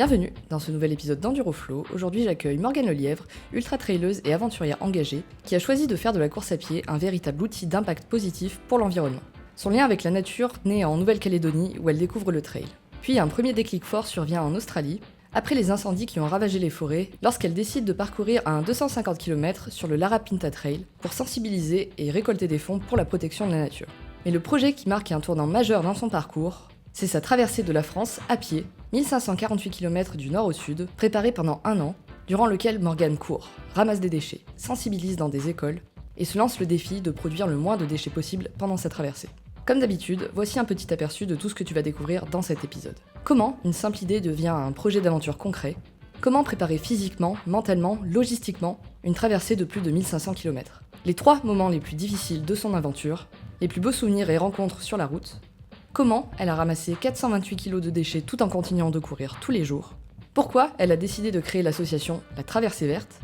Bienvenue dans ce nouvel épisode d'EnduroFlow. Aujourd'hui, j'accueille Morgane Lelièvre, ultra-traileuse et aventurière engagée, qui a choisi de faire de la course à pied un véritable outil d'impact positif pour l'environnement. Son lien avec la nature naît en Nouvelle-Calédonie où elle découvre le trail. Puis un premier déclic fort survient en Australie, après les incendies qui ont ravagé les forêts, lorsqu'elle décide de parcourir un 250 km sur le Larapinta Trail pour sensibiliser et récolter des fonds pour la protection de la nature. Mais le projet qui marque un tournant majeur dans son parcours, c'est sa traversée de la France à pied, 1548 km du nord au sud, préparée pendant un an, durant lequel Morgane court, ramasse des déchets, sensibilise dans des écoles et se lance le défi de produire le moins de déchets possible pendant sa traversée. Comme d'habitude, voici un petit aperçu de tout ce que tu vas découvrir dans cet épisode. Comment une simple idée devient un projet d'aventure concret? Comment préparer physiquement, mentalement, logistiquement une traversée de plus de 1500 km? Les 3 moments les plus difficiles de son aventure, les plus beaux souvenirs et rencontres sur la route. Comment elle a ramassé 428 kg de déchets tout en continuant de courir tous les jours. Pourquoi elle a décidé de créer l'association La Traversée Verte.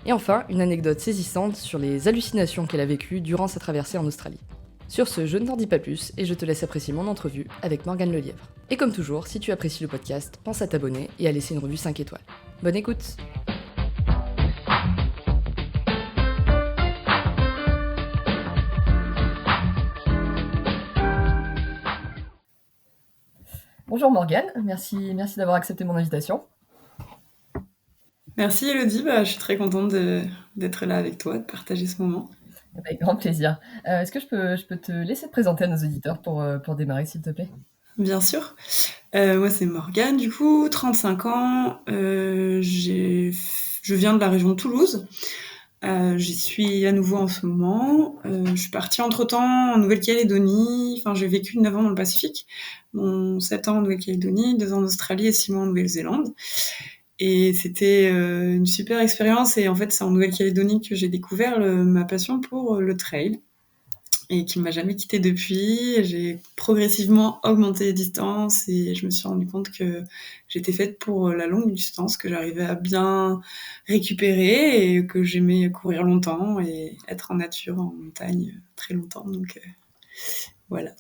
Et enfin, une anecdote saisissante sur les hallucinations qu'elle a vécues durant sa traversée en Australie. Sur ce, je ne t'en dis pas plus et je te laisse apprécier mon entrevue avec Morgane Lelièvre. Et comme toujours, si tu apprécies le podcast, pense à t'abonner et à laisser une revue 5 étoiles. Bonne écoute! Bonjour Morgane, merci d'avoir accepté mon invitation. Merci Elodie, je suis très contente d'être là avec toi, de partager ce moment. Avec grand plaisir. Est-ce que je peux te laisser te présenter à nos auditeurs pour démarrer, s'il te plaît? Bien sûr. Moi, c'est Morgane, du coup, 35 ans. Je viens de la région de Toulouse. J'y suis à nouveau en ce moment. Je suis partie entre-temps en Nouvelle-Calédonie. Enfin, j'ai vécu 9 ans dans le Pacifique, dont 7 ans en Nouvelle-Calédonie, 2 ans en Australie et 6 mois en Nouvelle-Zélande. Et c'était une super expérience. Et en fait, c'est en Nouvelle-Calédonie que j'ai découvert ma passion pour le trail et qui m'a jamais quittée depuis. J'ai progressivement augmenté les distances et je me suis rendu compte que j'étais faite pour la longue distance, que j'arrivais à bien récupérer et que j'aimais courir longtemps et être en nature, en montagne très longtemps. Donc voilà.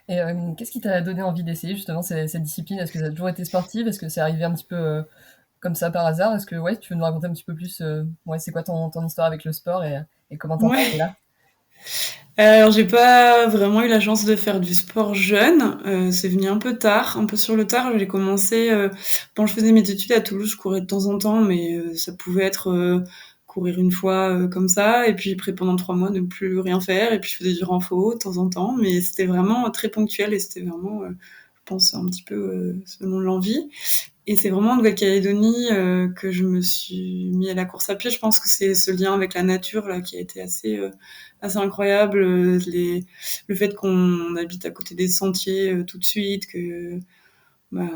Et qu'est-ce qui t'a donné envie d'essayer justement cette discipline? Est-ce que ça a toujours été sportif? Est-ce que c'est arrivé un petit peu comme ça par hasard? Est-ce que tu veux nous raconter un petit peu plus c'est quoi ton histoire avec le sport et comment t'en es Ouais. arrivé là? Alors j'ai pas vraiment eu la chance de faire du sport jeune, c'est venu un peu tard, un peu sur le tard. J'ai commencé quand je faisais mes études à Toulouse, je courais de temps en temps, mais ça pouvait être courir une fois comme ça, et puis après pendant 3 mois ne plus rien faire, et puis je faisais du renfo de temps en temps, mais c'était vraiment très ponctuel et c'était vraiment, je pense un petit peu selon l'envie. Et c'est vraiment en Nouvelle-Calédonie que je me suis mis à la course à pied. Je pense que c'est ce lien avec la nature là qui a été assez incroyable. Le fait qu'on habite à côté des sentiers tout de suite, que bah,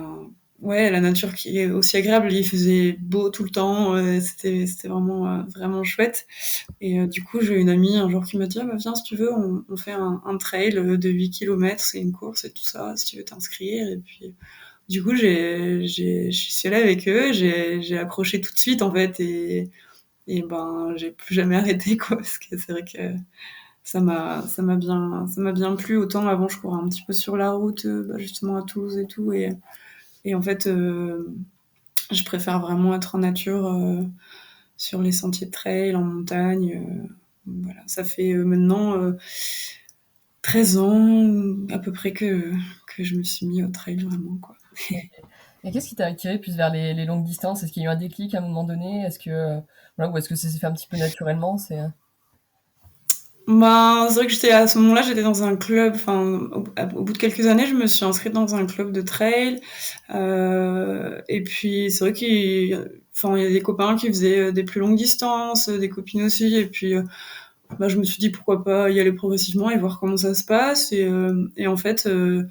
ouais, la nature qui est aussi agréable. Il faisait beau tout le temps. C'était vraiment vraiment chouette. Et du coup, j'ai une amie un jour qui m'a dit viens si tu veux, on fait un trail de 8 kilomètres, c'est une course et tout ça, si tu veux t'inscrire. Et puis du coup, je suis allée avec eux, j'ai accroché tout de suite en fait et ben j'ai plus jamais arrêté quoi parce que c'est vrai que ça m'a bien plu. Autant avant je courais un petit peu sur la route justement à Toulouse et tout et en fait je préfère vraiment être en nature sur les sentiers de trail en montagne. Voilà, ça fait maintenant 13 ans à peu près que je me suis mis au trail vraiment quoi. Et qu'est-ce qui t'a attiré plus vers les longues distances? Est-ce qu'il y a eu un déclic à un moment donné? Est-ce que ou est-ce que ça s'est fait un petit peu naturellement? Ben, c'est vrai que j'étais à ce moment-là, j'étais dans un club. Enfin, au bout de quelques années, je me suis inscrite dans un club de trail. Et puis, c'est vrai enfin, il y a des copains qui faisaient des plus longues distances, des copines aussi. Et puis, je me suis dit pourquoi pas y aller progressivement et voir comment ça se passe. Et en fait, je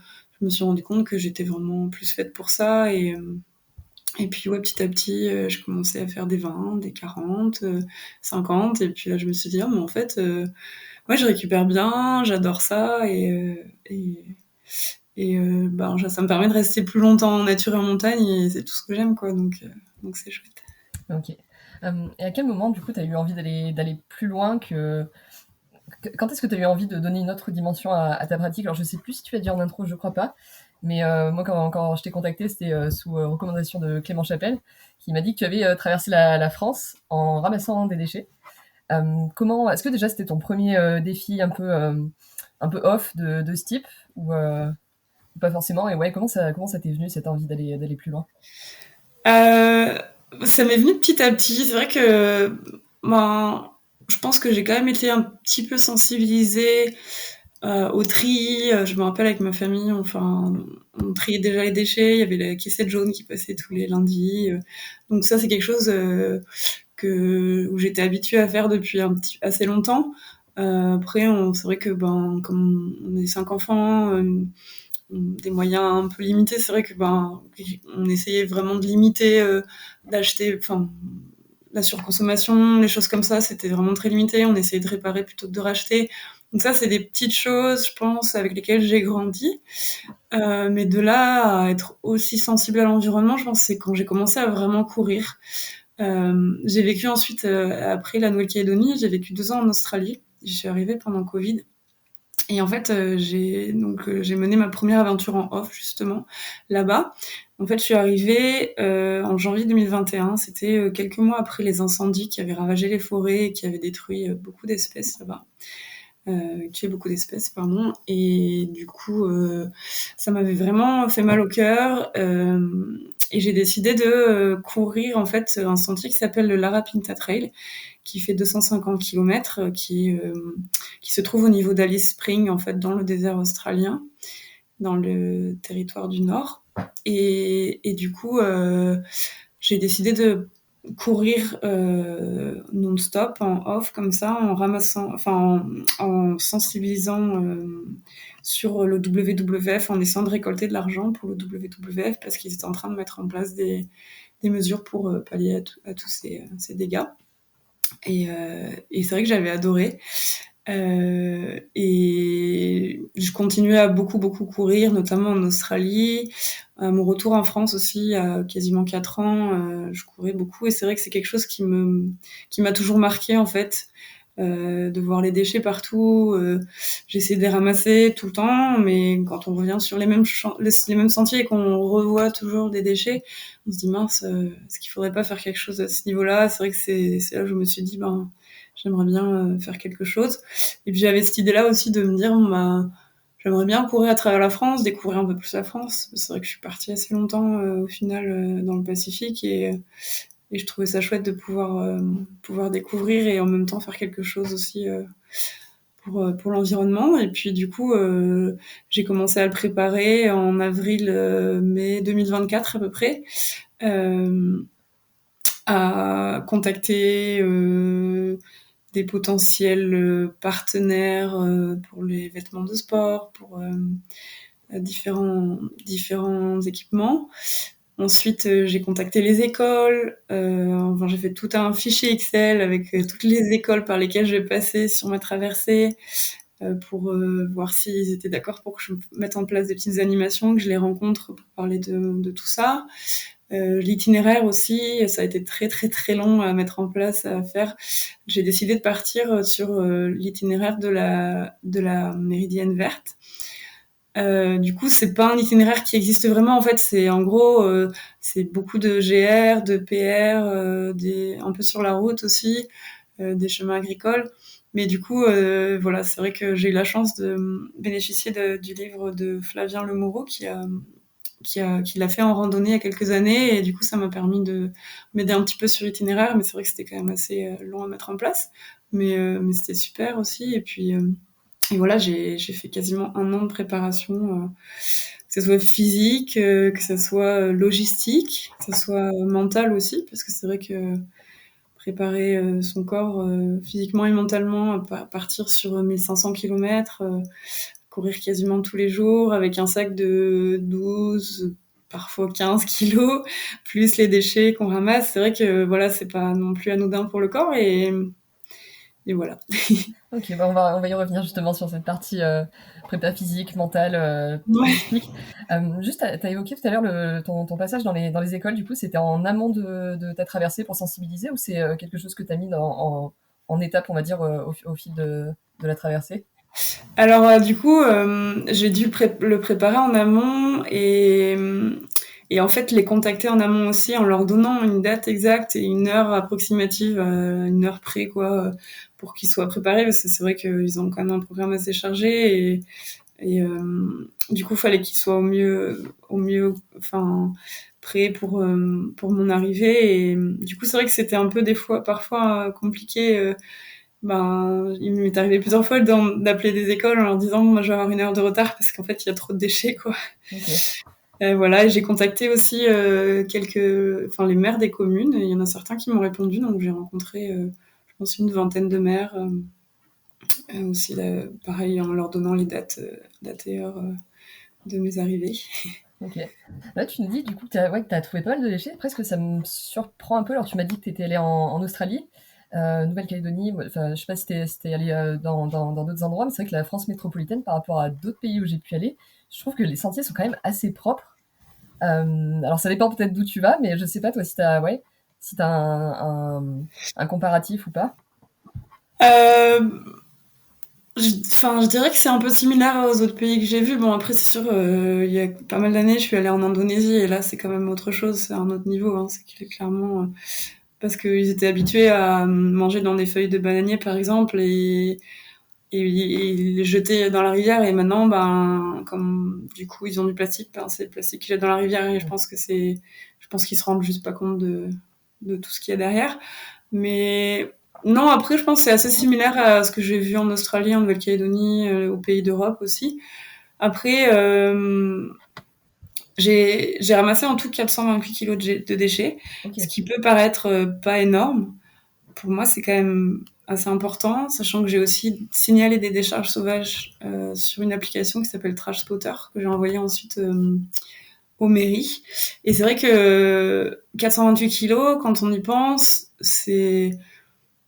me suis rendu compte que j'étais vraiment plus faite pour ça. Et puis, ouais, petit à petit, je commençais à faire des 20, des 40, 50. Et puis là, je me suis dit, mais en fait, ouais, je récupère bien, j'adore ça ça me permet de rester plus longtemps en nature et en montagne et c'est tout ce que j'aime quoi donc c'est chouette. Ok. Et à quel moment, du coup, tu as eu envie d'aller plus loin quand est-ce que tu as eu envie de donner une autre dimension à ta pratique? Alors, je sais plus si tu l'as dit en intro, je crois pas. Mais moi, quand je t'ai contacté, c'était sous recommandation de Clément Chapelle, qui m'a dit que tu avais traversé la France en ramassant des déchets. Comment, est-ce que déjà c'était ton premier défi un peu off de ce type ou pas forcément? Et ouais, comment ça t'est venu cette envie d'aller plus loin? Euh, Ça m'est venu petit à petit. C'est vrai que ben, je pense que j'ai quand même été un petit peu sensibilisée au tri. Je me rappelle avec ma famille, enfin, on triait déjà les déchets. Il y avait la caissette jaune qui passait tous les lundis. Donc ça, c'est quelque chose où j'étais habituée à faire depuis assez longtemps. Après, c'est vrai que ben, comme on est 5 enfants, des moyens un peu limités, c'est vrai que ben, on essayait vraiment de limiter, d'acheter, enfin, la surconsommation, les choses comme ça, c'était vraiment très limité. On essayait de réparer plutôt que de racheter. Donc ça, c'est des petites choses, je pense, avec lesquelles j'ai grandi. Mais de là à être aussi sensible à l'environnement, je pense que c'est quand j'ai commencé à vraiment courir. J'ai vécu ensuite, après la Nouvelle-Calédonie, j'ai vécu 2 ans en Australie. J'y suis arrivée pendant Covid. Et en fait, j'ai mené ma première aventure en off justement là-bas. En fait, je suis arrivée en janvier 2021. C'était quelques mois après les incendies qui avaient ravagé les forêts et qui avaient détruit beaucoup d'espèces là-bas. Tué beaucoup d'espèces, pardon. Et du coup, ça m'avait vraiment fait mal au cœur. Et j'ai décidé de courir en fait un sentier qui s'appelle le Larapinta Trail, qui fait 250 km, qui se trouve au niveau d'Alice Spring, en fait, dans le désert australien, dans le territoire du Nord. Et du coup, j'ai décidé de courir non-stop, en off, comme ça, en ramassant, enfin, en sensibilisant sur le WWF, en essayant de récolter de l'argent pour le WWF, parce qu'ils étaient en train de mettre en place des mesures pour pallier à tous ces dégâts. Et c'est vrai que j'avais adoré. Et je continuais à beaucoup courir, notamment en Australie. À mon retour en France aussi, il y a quasiment 4 ans, je courais beaucoup. Et c'est vrai que c'est quelque chose qui m'a toujours marqué en fait, de voir les déchets partout. J'essaie de les ramasser tout le temps, mais quand on revient sur les mêmes sentiers et qu'on revoit toujours des déchets, on se dit mince, est-ce qu'il faudrait pas faire quelque chose à ce niveau-là? C'est vrai que c'est là où je me suis dit, ben, j'aimerais bien faire quelque chose. Et puis j'avais cette idée-là aussi de me dire, bon, bah, j'aimerais bien courir à travers la France, découvrir un peu plus la France. C'est vrai que je suis partie assez longtemps au final dans le Pacifique et je trouvais ça chouette de pouvoir découvrir et en même temps faire quelque chose aussi pour l'environnement. Et puis du coup, j'ai commencé à le préparer en mai 2024 à peu près, à contacter des potentiels partenaires pour les vêtements de sport, pour différents équipements. Ensuite, j'ai contacté les écoles. Enfin, j'ai fait tout un fichier Excel avec toutes les écoles par lesquelles je vais passer sur ma traversée pour voir s'ils étaient d'accord pour que je mette en place des petites animations, que je les rencontre pour parler de tout ça. L'itinéraire aussi, ça a été très long à mettre en place, à faire. J'ai décidé de partir sur l'itinéraire de la Méridienne verte. Du coup, c'est pas un itinéraire qui existe vraiment. En fait, c'est en gros, c'est beaucoup de GR, de PR, un peu sur la route aussi, des chemins agricoles. Mais du coup, voilà, c'est vrai que j'ai eu la chance de bénéficier du livre de Flavien Lemoureau qui l'a fait en randonnée il y a quelques années. Et du coup, ça m'a permis de m'aider un petit peu sur l'itinéraire. Mais c'est vrai que c'était quand même assez long à mettre en place. Mais c'était super aussi. Et voilà, j'ai fait quasiment 1 an de préparation, que ce soit physique, que ce soit logistique, que ce soit mental aussi, parce que c'est vrai que préparer son corps physiquement et mentalement à partir sur 1500 km, courir quasiment tous les jours avec un sac de 12, parfois 15 kilos, plus les déchets qu'on ramasse, c'est vrai que voilà, c'est pas non plus anodin pour le corps et voilà. Ok, bah on va y revenir justement sur cette partie prépa physique, mentale, Ouais. logistique. Juste, t'as évoqué tout à l'heure ton passage dans les écoles, du coup, c'était en amont de ta traversée pour sensibiliser ou c'est quelque chose que t'as mis en étape, on va dire, au fil de la traversée? Alors, du coup, j'ai dû le préparer en amont et en fait les contacter en amont aussi en leur donnant une date exacte et une heure approximative, une heure près quoi, pour qu'ils soient préparés parce que c'est vrai qu'ils ont quand même un programme assez chargé du coup, il fallait qu'ils soient au mieux, enfin, prêts pour mon arrivée. Et du coup, c'est vrai que c'était un peu des fois, parfois compliqué. Ben, il m'est arrivé plusieurs fois d'appeler des écoles en leur disant, moi, je vais avoir une heure de retard parce qu'en fait, il y a trop de déchets, quoi. Ok. Voilà, et j'ai contacté aussi enfin, les maires des communes. Et il y en a certains qui m'ont répondu, donc j'ai rencontré, je pense, une vingtaine de maires. Aussi, pareil, en leur donnant les dates et heures de mes arrivées. Ok. Là, tu nous dis du coup que ouais, que t'as trouvé pas mal de déchets. Presque, ça me surprend un peu. Alors, tu m'as dit que tu étais allé en Australie, Nouvelle-Calédonie. Enfin, je sais pas si t'es allé dans d'autres endroits, mais c'est vrai que la France métropolitaine, par rapport à d'autres pays où j'ai pu aller, je trouve que les sentiers sont quand même assez propres. Alors, ça dépend peut-être d'où tu vas, mais je sais pas, toi, ouais, si t'as un comparatif ou pas. Euh, Enfin, je dirais que c'est un peu similaire aux autres pays que j'ai vus. Bon, après, c'est sûr, il y a pas mal d'années, je suis allée en Indonésie et là, c'est quand même autre chose, c'est un autre niveau. Hein. C'est clairement parce qu'ils étaient habitués à manger dans des feuilles de bananier, par exemple, et ils les jetaient dans la rivière. Et maintenant, ben, comme du coup, ils ont du plastique, ben, c'est le plastique qu'ils jettent dans la rivière. Et je pense qu'ils se rendent juste pas compte de tout ce qu'il y a derrière. Mais non, après, je pense que c'est assez similaire à ce que j'ai vu en Australie, en Nouvelle-Calédonie, aux pays d'Europe aussi. Après, j'ai ramassé en tout 428 kilos de déchets, Ok. ce qui peut paraître pas énorme. Pour moi, c'est quand même assez important, sachant que j'ai aussi signalé des décharges sauvages sur une application qui s'appelle Trash Spotter, que j'ai envoyée ensuite aux mairies. Et c'est vrai que 428 kilos, quand on y pense, c'est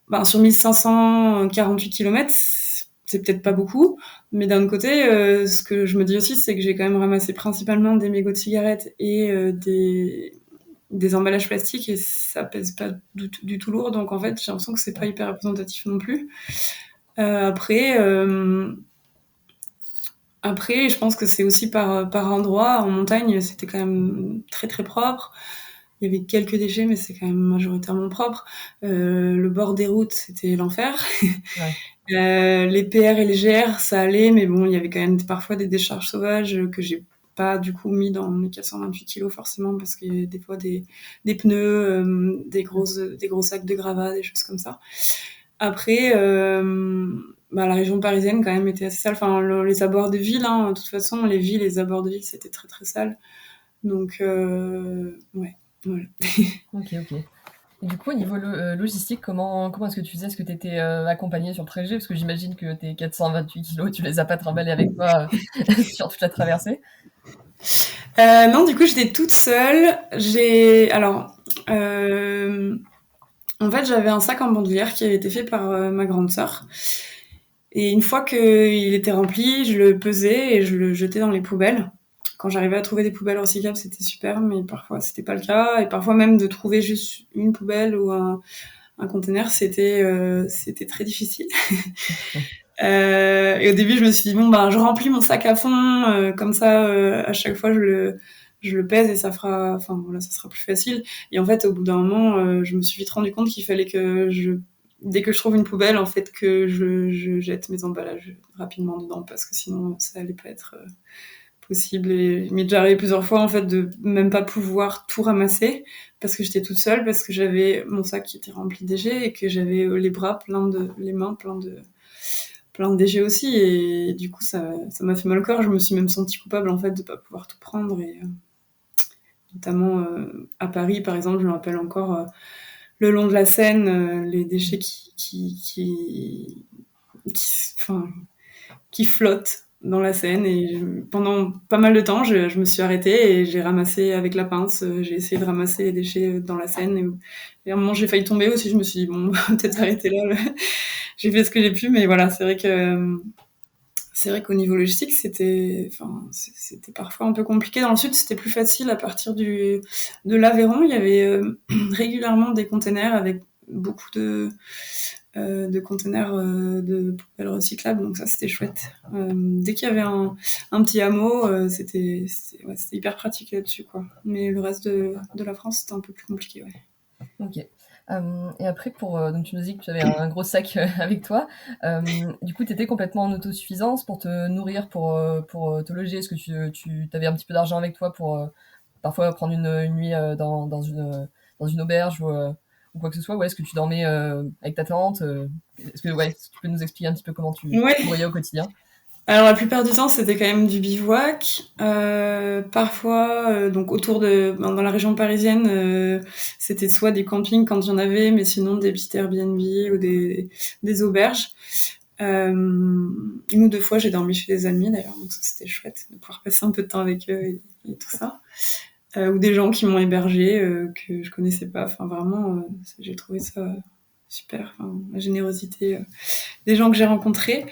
ben, sur 1548 kilomètres, c'est peut-être pas beaucoup, mais d'un autre côté, ce que je me dis aussi, c'est que j'ai quand même ramassé principalement des mégots de cigarettes et des emballages plastiques et ça pèse pas du tout lourd, donc en fait, j'ai l'impression que c'est pas hyper représentatif non plus. Après, après, je pense que c'est aussi par endroit. En montagne, c'était quand même très très propre. Il y avait quelques déchets, mais c'est quand même majoritairement propre. Le bord des routes, c'était l'enfer. Ouais. Les PR et les GR, ça allait, mais bon, il y avait quand même parfois des décharges sauvages que j'ai pas du coup mis dans mes 428 kilos forcément parce qu'il y a des fois des pneus, des gros sacs de gravats, des choses comme ça. Après, bah, la région parisienne quand même était assez sale. Enfin, les abords de ville, hein, de toute façon, les villes, les abords de ville, c'était très très sale. Donc, ouais, voilà. Ok, ok. Et du coup, au niveau logistique, comment est-ce que tu faisais? Est-ce que tu étais accompagné sur le trajet? Parce que j'imagine que tes 428 kilos, tu les as pas trimballés avec toi sur toute la traversée. Non, du coup, j'étais toute seule. Alors, en fait, j'avais un sac en bandoulière qui avait été fait par ma grande sœur. Et une fois qu'il était rempli, je le pesais et je le jetais dans les poubelles. Quand j'arrivais à trouver des poubelles recyclables, c'était super, mais parfois c'était pas le cas. Et parfois même de trouver juste une poubelle ou un conteneur, c'était très difficile. Et au début, je me suis dit bon ben, je remplis mon sac à fond, comme ça, à chaque fois je le pèse et ça fera, enfin voilà, ça sera plus facile. Et en fait, au bout d'un moment, je me suis vite rendu compte qu'il fallait que dès que je trouve une poubelle, en fait, que je jette mes emballages rapidement dedans parce que sinon, ça allait pas être possible. Et il m'est déjà arrivé plusieurs fois, en fait, de même pas pouvoir tout ramasser parce que j'étais toute seule, parce que j'avais mon sac qui était rempli de déchets et que j'avais les mains plein de déchets aussi. Et du coup, ça m'a fait mal au corps. Je me suis même sentie coupable, en fait, de pas pouvoir tout prendre. Et notamment à Paris, par exemple, je me rappelle encore le long de la Seine, les déchets enfin, qui flottent dans la Seine. Et pendant pas mal de temps, je me suis arrêtée et j'ai ramassé avec la pince. J'ai essayé de ramasser les déchets dans la Seine. Et à un moment, j'ai failli tomber aussi. Je me suis dit, bon, on va peut-être arrêter là. J'ai fait ce que j'ai pu, mais voilà, c'est vrai qu'au niveau logistique, c'était parfois un peu compliqué. Dans le sud, c'était plus facile à partir de l'Aveyron. Il y avait régulièrement des containers avec beaucoup de conteneurs de poubelles recyclables, donc ça c'était chouette. Dès qu'il y avait un petit hameau, ouais, c'était hyper pratique là-dessus, quoi. Mais le reste de la France, c'était un peu plus compliqué, ouais. Ok. Et après, donc tu nous dis que tu avais un gros sac avec toi. Du coup, tu étais complètement en autosuffisance pour te nourrir, pour te loger. Est-ce que tu avais un petit peu d'argent avec toi pour parfois prendre une nuit dans une auberge ou quoi que ce soit? Ou est-ce que tu dormais avec ta tante? Est-ce que tu peux nous expliquer un petit peu comment tu te Ouais. débrouillais au quotidien? Alors la plupart du temps, c'était quand même du bivouac. Parfois, donc dans la région parisienne, c'était soit des campings quand il y en avait, mais sinon des petits Airbnb ou des auberges. Une ou deux fois, j'ai dormi chez des amis d'ailleurs, donc ça c'était chouette de pouvoir passer un peu de temps avec eux et tout ça. Ou des gens qui m'ont hébergé que je connaissais pas. Enfin vraiment, j'ai trouvé ça super. Enfin, la générosité des gens que j'ai rencontrés.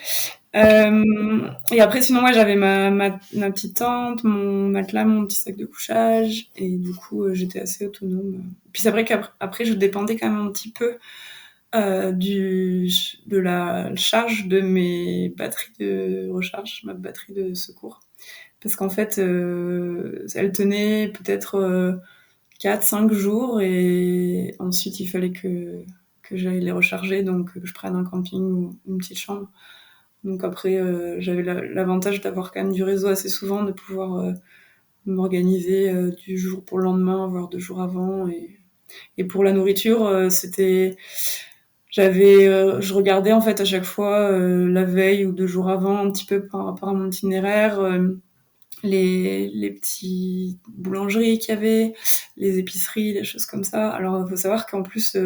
Et après, sinon, moi, j'avais ma petite tente, mon matelas, mon petit sac de couchage, et du coup, j'étais assez autonome. Puis c'est vrai qu'après, je dépendais quand même un petit peu de la charge de mes batteries de recharge, ma batterie de secours. Parce qu'en fait, elle tenait peut-être 4-5 jours, et ensuite, il fallait que j'aille les recharger, donc que je prenne un camping ou une petite chambre. Donc après, j'avais l'avantage d'avoir quand même du réseau assez souvent, de pouvoir m'organiser du jour pour le lendemain, voire 2 jours avant. Et pour la nourriture, je regardais en fait à chaque fois la veille ou 2 jours avant, un petit peu par rapport à mon itinéraire, les petites boulangeries qu'il y avait, les épiceries, les choses comme ça. Alors, il faut savoir qu'en plus,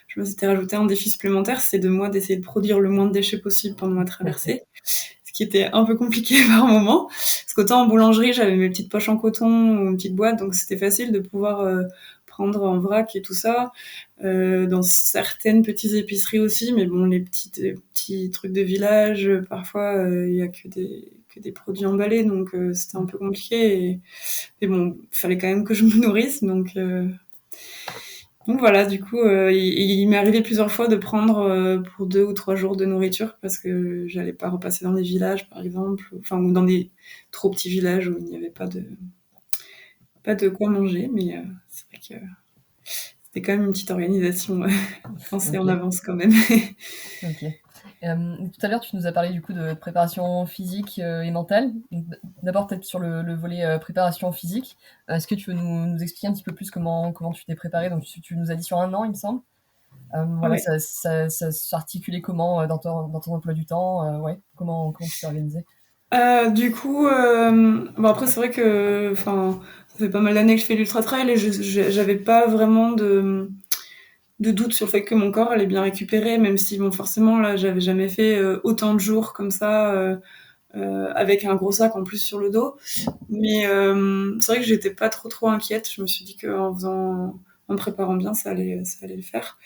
je me suis rajouté un défi supplémentaire, c'est de moi d'essayer de produire le moins de déchets possible pendant ma traversée, ce qui était un peu compliqué par moment. Parce qu'autant en boulangerie, j'avais mes petites poches en coton ou une petite boîte, donc c'était facile de pouvoir prendre en vrac et tout ça. Dans certaines petites épiceries aussi, mais bon, les petits trucs de village, parfois, il y a que des produits emballés, donc c'était un peu compliqué. Et bon, il fallait quand même que je me nourrisse, donc voilà, du coup, il m'est arrivé plusieurs fois de prendre pour 2 ou 3 jours de nourriture parce que j'allais pas repasser dans des villages, par exemple, enfin, ou dans des trop petits villages où il n'y avait pas de quoi manger, mais c'est vrai que c'était quand même une petite organisation pensée en Ok. avance quand même. Ok. Tout à l'heure, tu nous as parlé du coup de préparation physique et mentale. Donc, d'abord, peut-être sur le volet préparation physique. Est-ce que tu veux nous expliquer un petit peu plus comment tu t'es préparé? Donc, tu nous as dit sur un an, il me semble. Voilà, Ouais. ça s'articulait comment dans ton emploi du temps? Ouais, comment tu t'es organisé? Du coup, bon après c'est vrai que, enfin, ça fait pas mal d'années que je fais l'ultra trail et j'avais pas vraiment de doute sur le fait que mon corps allait bien récupérer, même si bon forcément là j'avais jamais fait autant de jours comme ça avec un gros sac en plus sur le dos. Mais c'est vrai que j'étais pas trop inquiète. Je me suis dit en me préparant bien, ça allait le faire.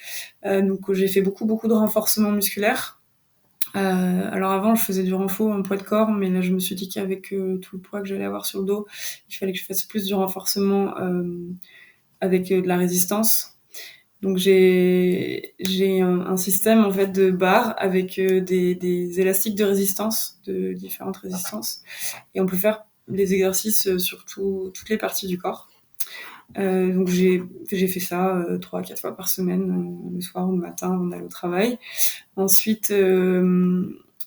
Donc j'ai fait beaucoup de renforcement musculaire. Alors avant, je faisais du renfo en poids de corps, mais là, je me suis dit qu'avec tout le poids que j'allais avoir sur le dos, il fallait que je fasse plus du renforcement avec de la résistance. Donc j'ai un système en fait de barres avec des élastiques de résistance, de différentes résistances, et on peut faire des exercices sur toutes les parties du corps. Donc j'ai fait ça 3 à 4 fois par semaine, le soir ou le matin avant d'aller au travail. Ensuite,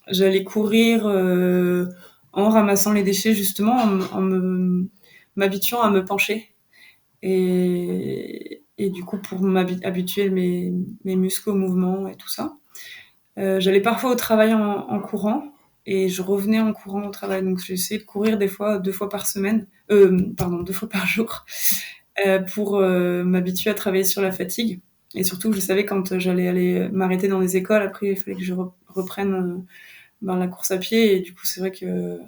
j'allais courir en ramassant les déchets, justement, m'habituant à me pencher. Et du coup, pour m'habituer mes muscles au mouvement et tout ça. J'allais parfois au travail en courant et je revenais en courant au travail. Donc, j'ai essayé de courir des fois 2 fois par semaine, pardon, 2 fois par jour, pour m'habituer à travailler sur la fatigue. Et surtout, je savais quand j'allais aller m'arrêter dans les écoles, après, il fallait que je reprenne la course à pied. Et du coup, c'est vrai que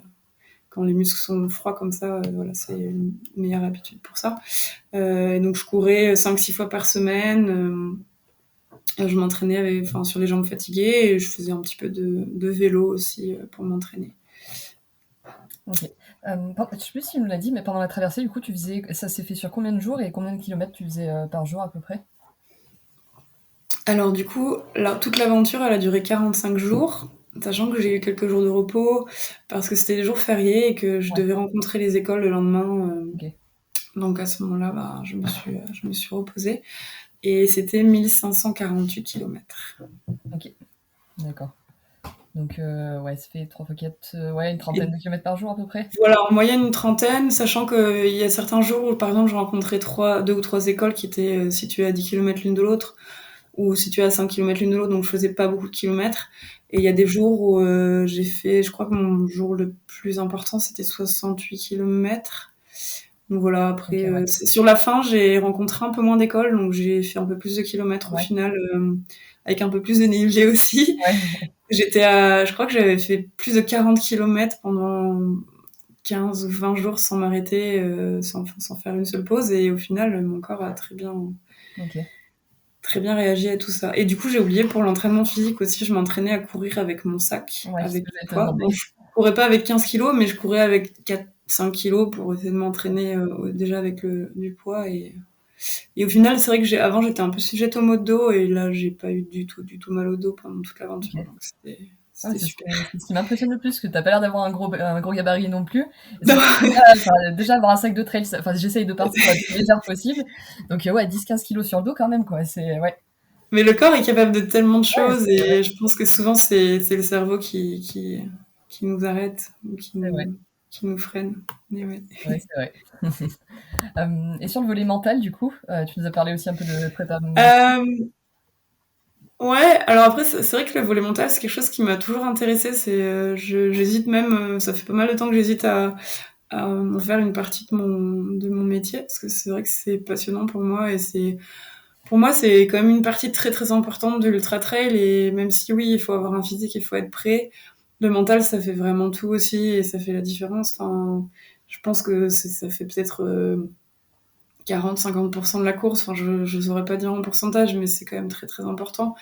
quand les muscles sont froids comme ça, voilà, c'est une meilleure habitude pour ça. Et donc, je courais 5-6 fois par semaine. Je m'entraînais sur les jambes fatiguées et je faisais un petit peu de vélo aussi pour m'entraîner. Ok. Je sais plus si tu nous l'as dit, mais pendant la traversée, du coup, ça s'est fait sur combien de jours et combien de kilomètres tu faisais par jour à peu près? Alors du coup, toute l'aventure, elle a duré 45 jours, sachant que j'ai eu quelques jours de repos parce que c'était des jours fériés et que je Ouais, devais rencontrer les écoles le lendemain. ok. Donc à ce moment-là, je me suis reposée et c'était 1548 kilomètres. Ok, d'accord. Donc, ouais, ça fait 3 fois 4, ouais, une Et trentaine de kilomètres par jour à peu près. voilà, en moyenne une trentaine, sachant qu'il y a certains jours où, par exemple, je rencontrais deux ou trois écoles qui étaient situées à 10 kilomètres l'une de l'autre, ou situées à 5 kilomètres l'une de l'autre, donc je faisais pas beaucoup de kilomètres. Et il y a des jours où j'ai fait, je crois que mon jour le plus important, c'était 68 kilomètres. Donc voilà, Ok, après, ouais. sur la fin, j'ai rencontré un peu moins d'écoles, donc j'ai fait un peu plus de kilomètres au Ouais, final, avec un peu plus de dénivelé aussi. ouais. Je crois que j'avais fait plus de 40 kilomètres pendant 15 ou 20 jours sans m'arrêter, sans faire une seule pause. Et au final, mon corps a Ok. très bien réagi à tout ça. Et du coup, j'ai oublié pour l'entraînement physique aussi, je m'entraînais à courir avec mon sac, Ouais, c'est ce avec que du j'allais te poids. demander. Bon, je courais pas avec 15 kilos, mais je courais avec 5 kilos pour essayer de m'entraîner déjà avec du poids. Et au final, c'est vrai que avant, j'étais un peu sujette au maux de dos et là, j'ai pas eu du tout mal au dos pendant toute l'aventure. Ok. Donc Ouais, c'était super. c'est ce qui m'impressionne le plus, parce que t'as pas l'air d'avoir un gros gabarit non plus. Et Non. surtout, déjà avoir un sac de trail, enfin, j'essaye de partir la plus légère possible. Donc, ouais, 10-15 kilos sur le dos quand même, quoi. Ouais. Mais le corps est capable de tellement de Ouais, choses c'est vrai, et je pense que souvent c'est le cerveau qui nous arrête ou c'est vrai, qui nous freine. Mais ouais. c'est vrai. Et sur le volet mental, du coup, tu nous as parlé aussi un peu de prépa. Euh, ouais, alors après c'est vrai que le volet mental c'est quelque chose qui m'a toujours intéressée. J'hésite même, ça fait pas mal de temps que j'hésite à en faire une partie de mon métier parce que c'est vrai que c'est passionnant pour moi et pour moi c'est quand même une partie très très importante de l'ultra trail et même si oui il faut avoir un physique, il faut être prêt, le mental ça fait vraiment tout aussi et ça fait la différence. Enfin, je pense que ça fait peut-être 40-50% de la course. Enfin, je saurais pas dire en pourcentage, mais c'est quand même très très important.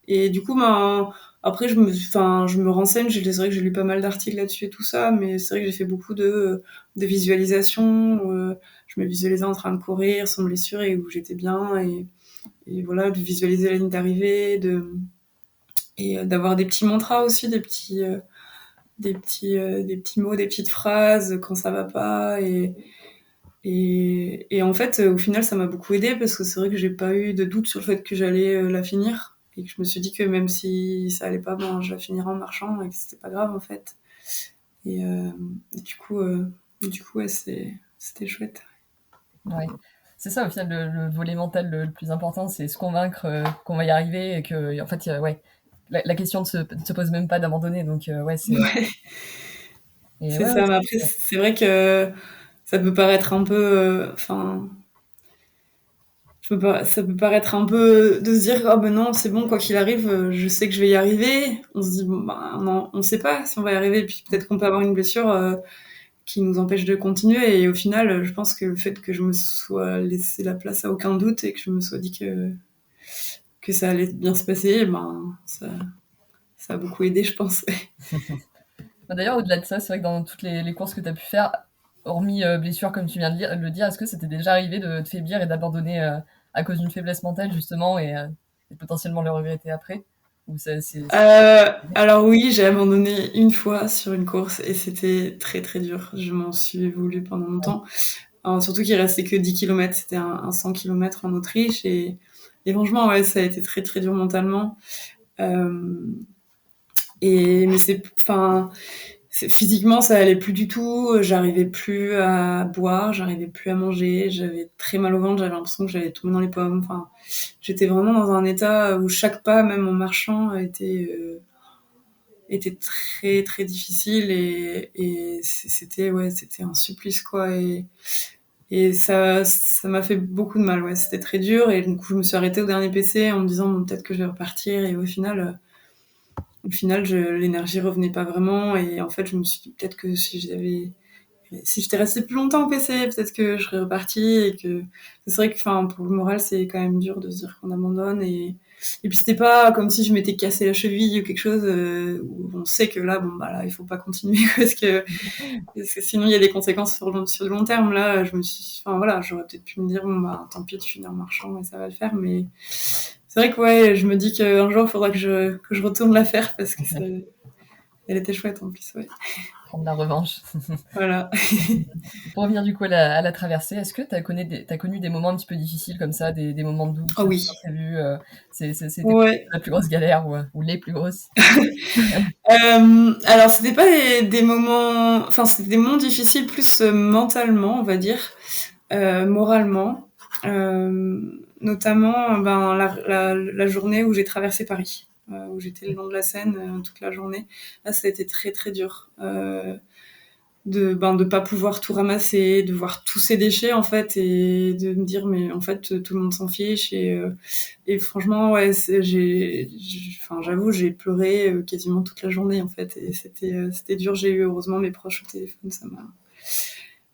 Et du coup, ben, après, je me renseigne. C'est vrai que j'ai lu pas mal d'articles là-dessus et tout ça, mais c'est vrai que j'ai fait beaucoup de visualisation. Où, je me visualisais en train de courir sans blessure et où j'étais bien. Et voilà, de visualiser la ligne d'arrivée, et d'avoir des petits mantras aussi, des petits mots, des petites phrases quand ça va pas. Et en fait, au final, ça m'a beaucoup aidé parce que c'est vrai que j'ai pas eu de doute sur le fait que j'allais la finir et que je me suis dit que même si ça allait pas, ben, je la finirais en marchant et que c'était pas grave en fait. Et, euh, et du coup, ouais, c'était chouette. Ouais. C'est ça, au final, le volet mental le plus important, c'est se convaincre qu'on va y arriver et que, en fait, ouais, la question ne se pose même pas d'abandonner. Donc, ouais, Ouais, et c'est ouais, ouais, ça. Mais après, c'est vrai que ça peut paraître un peu, enfin, ça peut paraître un peu de se dire, oh ben non, c'est bon, quoi qu'il arrive, je sais que je vais y arriver. On se dit, bon, ben non, on sait pas si on va y arriver, et puis peut-être qu'on peut avoir une blessure qui nous empêche de continuer. Et au final, je pense que le fait que je me sois laissé la place à aucun doute et que je me sois dit que ça allait bien se passer, eh ben, ça a beaucoup aidé, je pense. bah, d'ailleurs, au-delà de ça, c'est vrai que dans toutes les courses que tu as pu faire, hormis blessure, comme tu viens de le dire, est-ce que c'était déjà arrivé de te faiblir et d'abandonner à cause d'une faiblesse mentale, justement, et potentiellement le regretter après? Ou Alors oui, j'ai abandonné une fois sur une course et c'était très très dur. Je m'en suis voulu pendant longtemps. Alors, surtout qu'il restait que 10 kilomètres, c'était un 100 kilomètres en Autriche et franchement, ouais, ça a été très très dur mentalement. Euh, mais enfin, physiquement, ça allait plus du tout. J'arrivais plus à boire, j'arrivais plus à manger. J'avais très mal au ventre. J'avais l'impression que j'avais tout dans les pommes. Enfin, j'étais vraiment dans un état où chaque pas, même en marchant, était très très difficile et c'était un supplice quoi. Et ça m'a fait beaucoup de mal. Ouais, c'était très dur. Et du coup, je me suis arrêtée au dernier PC en me disant bon, peut-être que je vais repartir. Et au final, l'énergie revenait pas vraiment. Et en fait, je me suis dit peut-être que si j'étais restée plus longtemps au PC, peut-être que je serais repartie. Et que c'est vrai que, enfin, pour le moral, c'est quand même dur de se dire qu'on abandonne. Et puis c'était pas comme si je m'étais cassé la cheville ou quelque chose où on sait que là, bon, bah là, il faut pas continuer parce que sinon il y a des conséquences sur le long terme. Là, enfin voilà, j'aurais peut-être pu me dire bon bah tant pis, tu finis en marchant et ça va le faire. Mais c'est vrai que ouais, je me dis qu'un jour, il faudra que je retourne la faire parce que elle était chouette en plus, ouais. Prendre la revanche. Voilà. Pour revenir du coup à la traversée, est-ce que tu as connu des moments un petit peu difficiles comme ça, des moments de doute, Oh des oui. imprévus, c'était quoi Ouais. la plus grosse galère ou les plus grosses? Alors c'était pas des moments, enfin c'était des moments difficiles plus mentalement, on va dire, moralement, notamment ben la journée où j'ai traversé Paris, où j'étais le long de la Seine toute la journée. Là, ça a été très très dur. De pas pouvoir tout ramasser, de voir tous ces déchets en fait et de me dire mais en fait tout le monde s'en fiche et franchement ouais enfin j'avoue j'ai pleuré quasiment toute la journée en fait et c'était dur. J'ai eu heureusement mes proches au téléphone,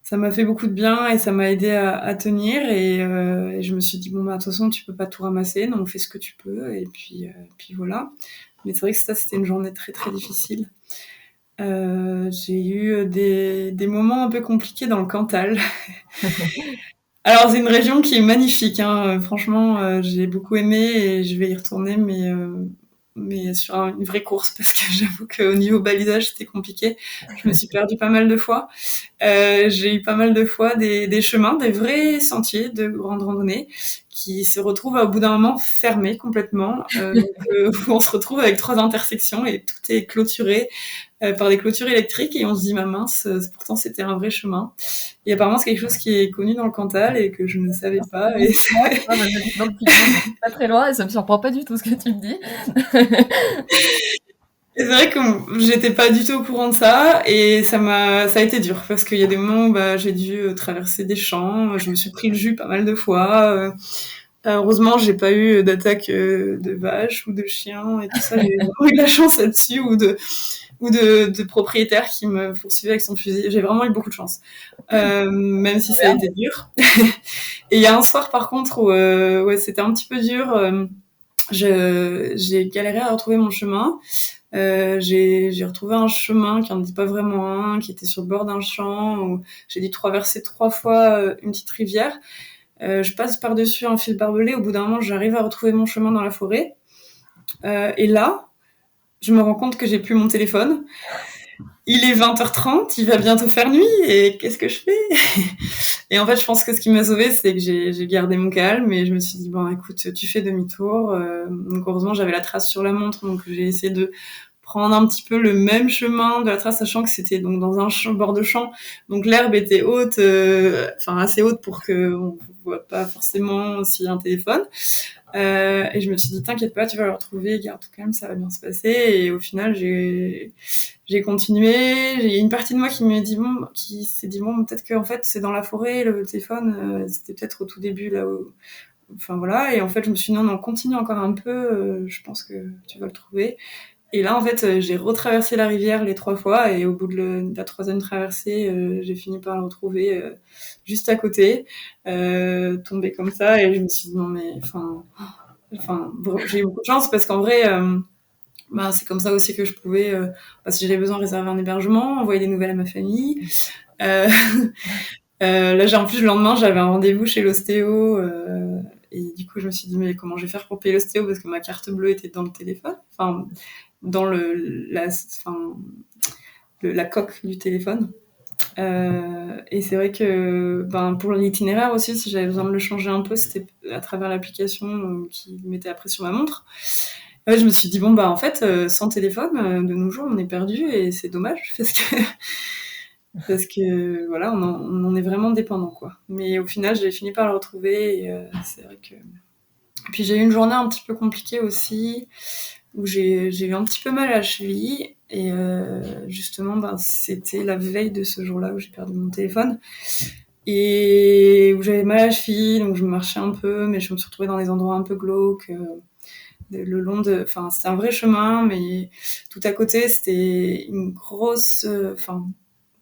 ça m'a fait beaucoup de bien et ça m'a aidé à tenir et je me suis dit bon bah de toute façon tu peux pas tout ramasser donc fais ce que tu peux et puis voilà. Mais c'est vrai que ça c'était une journée très très difficile. J'ai eu des moments un peu compliqués dans le Cantal. Alors c'est une région qui est magnifique, hein. Franchement, j'ai beaucoup aimé et je vais y retourner, mais sur une vraie course parce que j'avoue qu'au niveau balisage c'était compliqué. Je me suis perdue pas mal de fois. J'ai eu pas mal de fois des chemins, des vrais sentiers de grande randonnée qui se retrouvent au bout d'un moment fermés complètement. Où on se retrouve avec 3 intersections et tout est clôturé par des clôtures électriques et on se dit ma mince, pourtant c'était un vrai chemin. Et apparemment c'est quelque chose qui est connu dans le Cantal et que je ne savais pas. Et Ah bah, j'habite dans le Puy-de-Dôme, pas très loin et ça me surprend pas du tout ce que tu me dis. c'est vrai que j'étais pas du tout au courant de ça et ça a été dur parce qu'il y a des moments où bah, j'ai dû traverser des champs, je me suis pris le jus pas mal de fois. Heureusement, j'ai pas eu d'attaque de vaches ou de chiens et tout ça. J'ai vraiment eu de la chance là-dessus ou de propriétaires qui me poursuivaient avec son fusil. J'ai vraiment eu beaucoup de chance, même si ça a été dur. Et il y a un soir, par contre, où ouais, c'était un petit peu dur. J'ai galéré à retrouver mon chemin. J'ai retrouvé un chemin qui en dit pas vraiment un, qui était sur le bord d'un champ, où j'ai dû traverser 3 fois une petite rivière. Je passe par-dessus un fil barbelé. Au bout d'un moment, j'arrive à retrouver mon chemin dans la forêt. Et là, je me rends compte que j'ai plus mon téléphone. Il est 20h30, il va bientôt faire nuit, et qu'est-ce que je fais? Et en fait, je pense que ce qui m'a sauvée, c'est que j'ai gardé mon calme, et je me suis dit, bon, écoute, tu fais demi-tour. Donc, heureusement, j'avais la trace sur la montre, donc j'ai essayé de prendre un petit peu le même chemin de la trace, sachant que c'était donc dans un bord de champ. Donc, l'herbe était haute, enfin, assez haute pour qu'on voit pas forcément s'il y a un téléphone. Et je me suis dit, t'inquiète pas, tu vas le retrouver, garde tout calme, ça va bien se passer. Et au final, j'ai continué. Il y a une partie de moi qui s'est dit, bon, peut-être qu'en fait, c'est dans la forêt, le téléphone, c'était peut-être au tout début, là où, enfin voilà. Et en fait, je me suis dit, non, non, continue encore un peu, je pense que tu vas le trouver. Et là, en fait, j'ai retraversé la rivière les 3 fois et au bout de la troisième traversée, j'ai fini par le retrouver juste à côté, tombé comme ça. Et je me suis dit non mais, j'ai eu beaucoup de chance parce qu'en vrai, bah, c'est comme ça aussi que je pouvais, si j'avais besoin de réserver un hébergement, envoyer des nouvelles à ma famille. Euh, là, en plus le lendemain, j'avais un rendez-vous chez l'ostéo. Et du coup, je me suis dit, mais comment je vais faire pour payer l'ostéo parce que ma carte bleue était dans le téléphone, enfin, dans la coque du téléphone. Et c'est vrai que ben, pour l'itinéraire aussi, si j'avais besoin de le changer un peu, c'était à travers l'application qui mettait après sur ma montre. Ouais, je me suis dit, bon, bah en fait, sans téléphone, de nos jours, on est perdu et c'est dommage parce que voilà, on en est vraiment dépendant, quoi. Mais au final, j'ai fini par le retrouver et c'est vrai que. Puis j'ai eu une journée un petit peu compliquée aussi où j'ai eu un petit peu mal à la cheville. Et justement, ben, c'était la veille de ce jour-là où j'ai perdu mon téléphone. Et où j'avais mal à la cheville, donc je marchais un peu, mais je me suis retrouvée dans des endroits un peu glauques. Le long de. Enfin, c'était un vrai chemin, mais tout à côté, c'était une grosse. Enfin,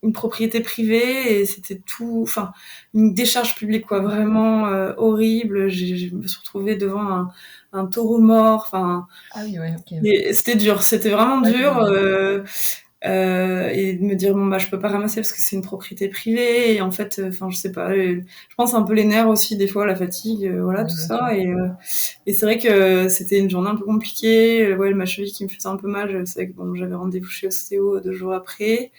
une propriété privée et c'était tout, enfin une décharge publique quoi, vraiment horrible. Je me suis retrouvée devant un taureau mort, enfin Ah oui, ouais, OK. c'était dur, c'était vraiment Ouais, dur. j'imagine. et de me dire bon bah je peux pas ramasser parce que c'est une propriété privée et en fait enfin je sais pas je pense un peu les nerfs aussi des fois la fatigue voilà Ouais, tout bien sûr. ça et c'est vrai que c'était une journée un peu compliquée ouais ma cheville qui me faisait un peu mal je savais que bon j'avais rendez-vous chez ostéo 2 jours après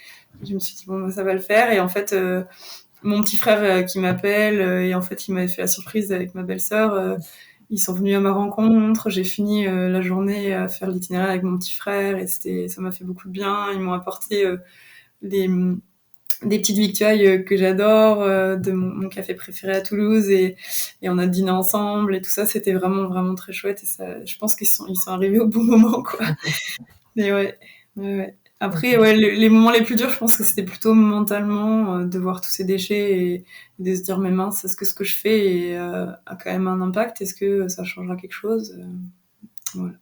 je me suis dit bon bah, ça va le faire et en fait mon petit frère qui m'appelle et en fait il m'avait fait la surprise avec ma belle-sœur ils sont venus à ma rencontre, j'ai fini la journée à faire l'itinéraire avec mon petit frère et ça m'a fait beaucoup de bien. Ils m'ont apporté des, des petites victuailles que j'adore, de mon café préféré à Toulouse et on a dîné ensemble et tout ça, c'était vraiment vraiment très chouette et ça, je pense qu'ils sont arrivés au bon moment quoi. Mais ouais. Après, Ok. ouais, les moments les plus durs, je pense que c'était plutôt mentalement de voir tous ces déchets et de se dire, mais mince, est-ce que ce que je fais a quand même un impact? Est-ce que ça changera quelque chose? Voilà.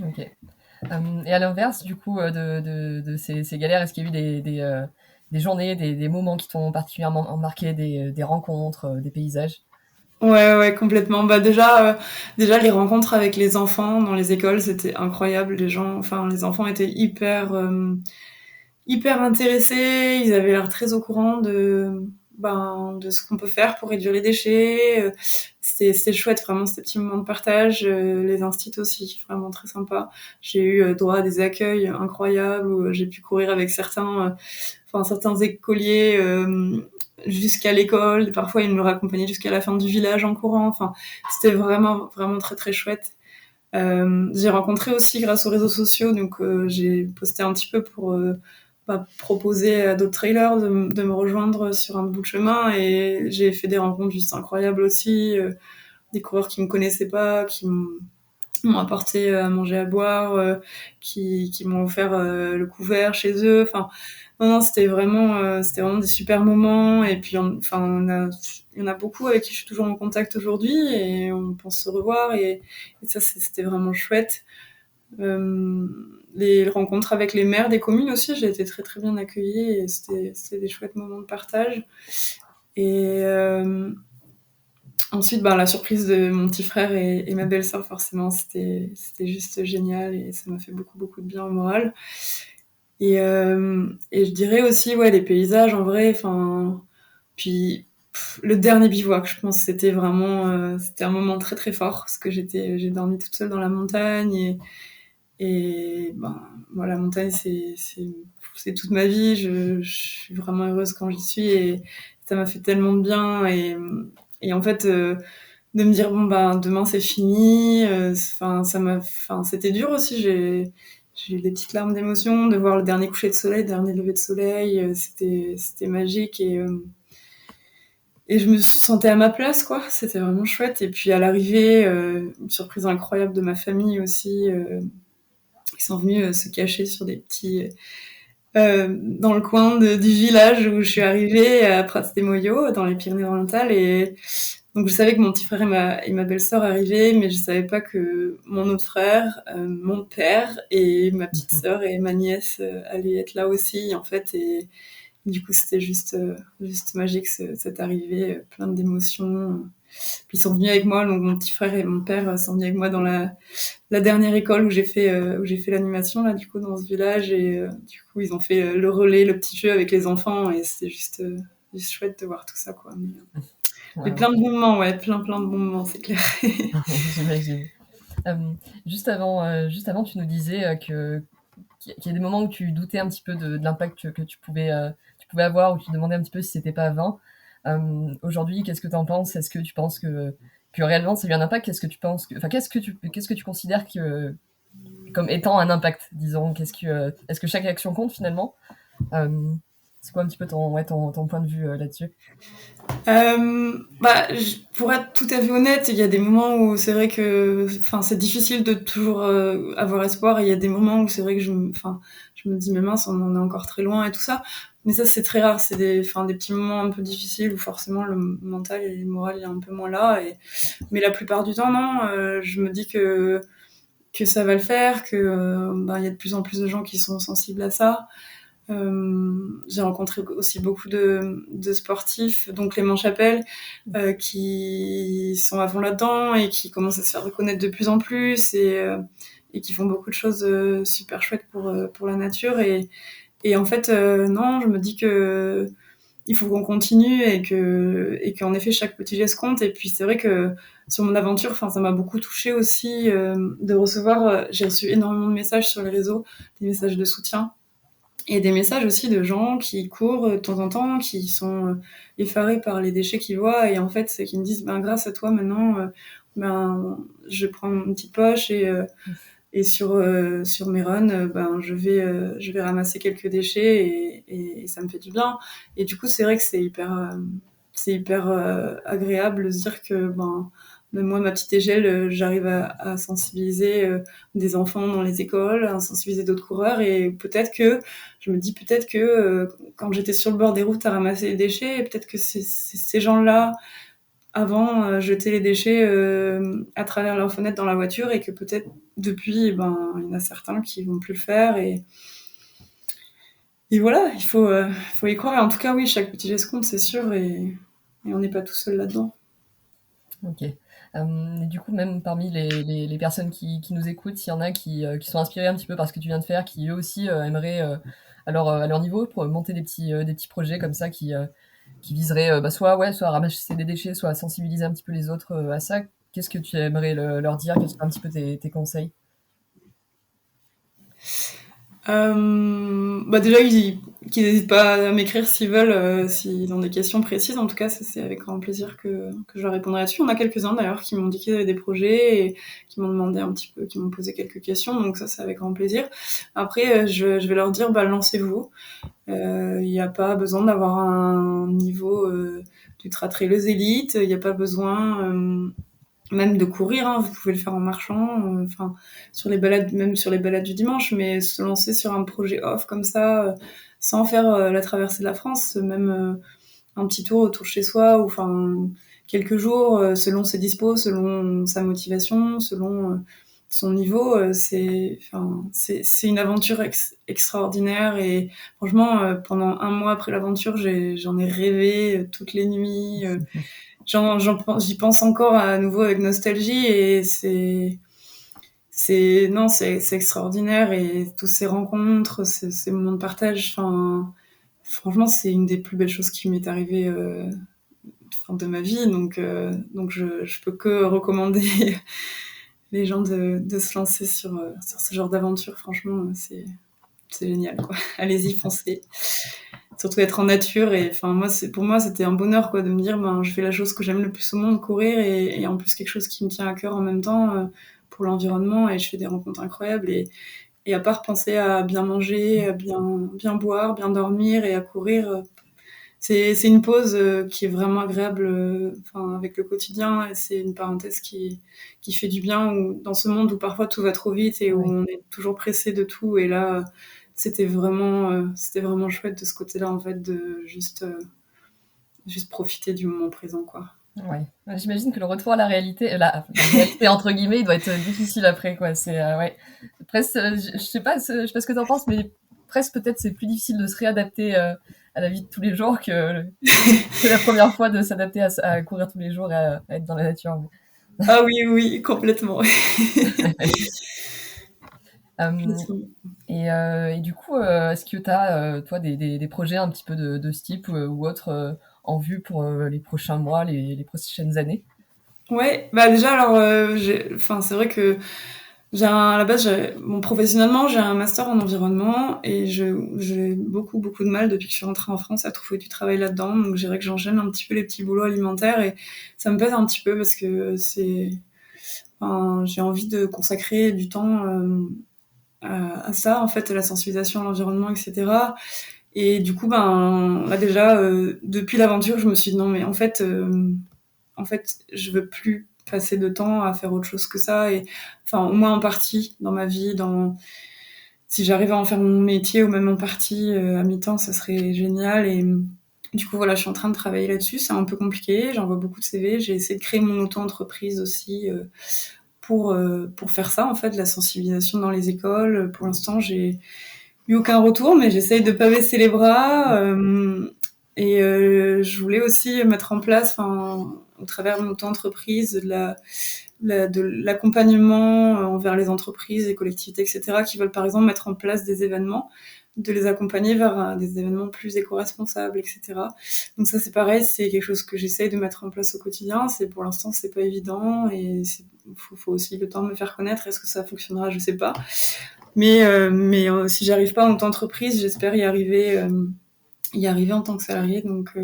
Ok. Et à l'inverse, du coup, de ces galères, est-ce qu'il y a eu des journées, des moments qui t'ont particulièrement marqué, des rencontres, des paysages? Ouais, complètement. Bah déjà les rencontres avec les enfants dans les écoles, c'était incroyable. Les enfants étaient hyper intéressés, ils avaient l'air très au courant de ce qu'on peut faire pour réduire les déchets. C'était chouette, vraiment, ces petits moments de partage. Les instituts aussi, vraiment très sympa. J'ai eu droit à des accueils incroyables où j'ai pu courir avec certains écoliers jusqu'à l'école. Parfois, ils me raccompagnaient jusqu'à la fin du village en courant. Enfin, c'était vraiment, vraiment très, très chouette. J'ai rencontré aussi grâce aux réseaux sociaux, donc j'ai posté un petit peu pour proposer à d'autres trailers de me rejoindre sur un bout de chemin et j'ai fait des rencontres juste incroyables aussi, des coureurs qui me connaissaient pas, qui m'ont apporté à manger à boire, qui m'ont offert le couvert chez eux. Enfin, non, c'était vraiment des super moments. Et puis, il y en a beaucoup avec qui je suis toujours en contact aujourd'hui et on pense se revoir. Et ça, c'était vraiment chouette. Euh, les rencontres avec les maires des communes aussi, j'ai été très très bien accueillie et c'était des chouettes moments de partage. Et ensuite, la surprise de mon petit frère et ma belle-sœur, forcément, c'était juste génial et ça m'a fait beaucoup beaucoup de bien au moral. Et je dirais aussi, ouais, les paysages en vrai, enfin, puis le dernier bivouac, je pense, c'était un moment très très fort parce que j'ai dormi toute seule dans la montagne et voilà, la montagne, c'est toute ma vie. Je suis vraiment heureuse quand j'y suis et ça m'a fait tellement de bien et en fait, de me dire bon demain c'est fini. Enfin, c'était dur aussi. J'ai eu des petites larmes d'émotion de voir le dernier coucher de soleil, le dernier lever de soleil. C'était magique et je me sentais à ma place quoi. C'était vraiment chouette. Et puis à l'arrivée, une surprise incroyable de ma famille aussi. Ils sont venus se cacher sur des petits dans le coin du village où je suis arrivée à Prats-des-Moyaux dans les Pyrénées-Orientales et donc je savais que mon petit frère et ma belle-sœur arrivaient, mais je savais pas que mon autre frère, mon père et ma petite sœur et ma nièce allaient être là aussi en fait. Et du coup c'était juste magique cette arrivée, plein d'émotions. Puis ils sont venus avec moi, donc mon petit frère et mon père sont venus avec moi dans la dernière école où j'ai fait l'animation là du coup dans ce village et du coup ils ont fait le relais, le petit jeu avec les enfants et c'était juste chouette de voir tout ça quoi. Mais Wow. plein de bons moments, ouais, plein de bons moments, c'est clair. J'imagine. Juste avant, tu nous disais qu'il y a des moments où tu doutais un petit peu de l'impact que tu pouvais avoir, où tu te demandais un petit peu si c'était pas vain. Aujourd'hui, qu'est-ce que tu en penses? Est-ce que tu penses que réellement ça a eu un impact? Enfin, qu'est-ce que tu considères comme étant un impact, disons? Est-ce que chaque action compte finalement? Euh, c'est quoi un petit peu ton point de vue là-dessus? Pour être tout à fait honnête, il y a des moments où c'est vrai que, enfin, c'est difficile de toujours avoir espoir. Et il y a des moments où c'est vrai que je me dis mais mince, on en est encore très loin et tout ça. Mais ça, c'est très rare. C'est des petits moments un peu difficiles où forcément le mental et le moral il est un peu moins là. Mais la plupart du temps, non. Je me dis que ça va le faire, que il y a de plus en plus de gens qui sont sensibles à ça. J'ai rencontré aussi beaucoup de sportifs, donc Clément Chapelle, qui sont à fond là-dedans et qui commencent à se faire reconnaître de plus en plus et qui font beaucoup de choses super chouettes pour la nature. Et en fait, non, je me dis que il faut qu'on continue et qu'en effet chaque petit geste compte. Et puis c'est vrai que sur mon aventure, enfin ça m'a beaucoup touchée aussi de recevoir. J'ai reçu énormément de messages sur les réseaux, des messages de soutien et des messages aussi de gens qui courent de temps en temps, qui sont effarés par les déchets qu'ils voient et en fait c'est qui me disent ben grâce à toi maintenant, ben je prends une petite poche et sur mes runs, ben je vais ramasser quelques déchets et ça me fait du bien. Et du coup, c'est vrai que c'est hyper agréable de se dire que ben même moi, ma petite échelle, j'arrive à sensibiliser des enfants dans les écoles, à sensibiliser d'autres coureurs. Et je me dis peut-être que quand j'étais sur le bord des routes à ramasser les déchets, peut-être que c'est ces gens-là avant jetaient les déchets à travers leur fenêtre dans la voiture et que peut-être depuis, eh ben, il y en a certains qui vont plus le faire et voilà, faut y croire. Et en tout cas, oui, chaque petit geste compte, c'est sûr, et on n'est pas tout seul là-dedans. Ok. Et du coup, même parmi les personnes qui nous écoutent, il y en a qui sont inspirées un petit peu par ce que tu viens de faire, qui eux aussi aimeraient, à leur niveau, pour monter des petits projets comme ça qui viseraient bah, soit à ramasser des déchets, soit à sensibiliser un petit peu les autres à ça. Qu'est-ce que tu aimerais leur dire? Quels seraient un petit peu tes conseils? Bah déjà, qu'ils n'hésitent pas à m'écrire s'ils veulent, s'ils ont des questions précises. En tout cas, ça, c'est avec grand plaisir que je leur répondrai là-dessus. On a quelques-uns d'ailleurs qui m'ont dit qu'ils avaient des projets et qui m'ont demandé un petit peu, qui m'ont posé quelques questions. Donc ça, c'est avec grand plaisir. Après, je vais leur dire, bah lancez-vous. Il n'y a pas besoin d'avoir un niveau d'ultra traileuse élite. Il n'y a pas besoin même de courir, hein, vous pouvez le faire en marchant, enfin sur les balades, même sur les balades du dimanche, mais se lancer sur un projet off comme ça, sans faire la traversée de la France, même un petit tour autour de chez soi, ou enfin quelques jours, selon ses dispos, selon sa motivation, selon son niveau, c'est une aventure extraordinaire et franchement, pendant un mois après l'aventure, j'en ai rêvé toutes les nuits. J'y pense encore à nouveau avec nostalgie et non, c'est extraordinaire et toutes ces rencontres, ces moments de partage, enfin, franchement, c'est une des plus belles choses qui m'est arrivée de ma vie, donc je peux que recommander les gens de se lancer sur ce genre d'aventure. Franchement, c'est génial, quoi. Allez-y, foncez. Surtout être en nature et enfin pour moi c'était un bonheur quoi de me dire ben je fais la chose que j'aime le plus au monde, courir et en plus quelque chose qui me tient à cœur en même temps pour l'environnement et je fais des rencontres incroyables et à part penser à bien manger, à bien boire, bien dormir et à courir, c'est une pause qui est vraiment agréable enfin avec le quotidien et c'est une parenthèse qui fait du bien ou dans ce monde où parfois tout va trop vite et où Oui. on est toujours pressé de tout et là c'était vraiment chouette de ce côté-là en fait de juste profiter du moment présent quoi. Ouais. J'imagine que le retour à la réalité entre guillemets, il doit être difficile après, quoi. C'est ouais. Presque, je sais pas ce que t'en penses, mais presque peut-être c'est plus difficile de se réadapter à la vie de tous les jours que la première fois de s'adapter à courir tous les jours et à être dans la nature. Ah oui oui complètement. Euh, et du coup, est-ce que tu as, toi, des projets un petit peu de ce type ou autre en vue pour les prochains mois, les prochaines années? Ouais, bah déjà alors enfin c'est vrai que à la base bon professionnellement j'ai un master en environnement et j'ai beaucoup de mal depuis que je suis rentrée en France à trouver du travail là-dedans donc je dirais que j'enchaîne un petit peu les petits boulots alimentaires et ça me pèse un petit peu parce que enfin, j'ai envie de consacrer du temps à ça en fait à la sensibilisation à l'environnement etc. Et du coup ben là déjà depuis l'aventure je me suis dit non mais en fait, je veux plus passer de temps à faire autre chose que ça. Et enfin, au moins en partie dans ma vie, si j'arrive à en faire mon métier ou même en partie à mi-temps, ça serait génial. Et du coup, voilà, je suis en train de travailler là-dessus. C'est un peu compliqué. J'envoie beaucoup de CV. J'ai essayé de créer mon auto-entreprise aussi pour faire ça, en fait, la sensibilisation dans les écoles. Pour l'instant, j'ai eu aucun retour, mais j'essaye de pas baisser les bras. Je voulais aussi mettre en place, au travers de notre entreprise, de l'accompagnement envers les entreprises, les collectivités, etc., qui veulent par exemple mettre en place des événements de les accompagner vers des événements plus éco-responsables, etc. Donc ça, c'est pareil, c'est quelque chose que j'essaye de mettre en place au quotidien. Pour l'instant, c'est pas évident et faut aussi le temps de me faire connaître. Est-ce que ça fonctionnera? Je sais pas. Mais si j'arrive pas en tant qu'entreprise, j'espère y arriver en tant que salarié. Donc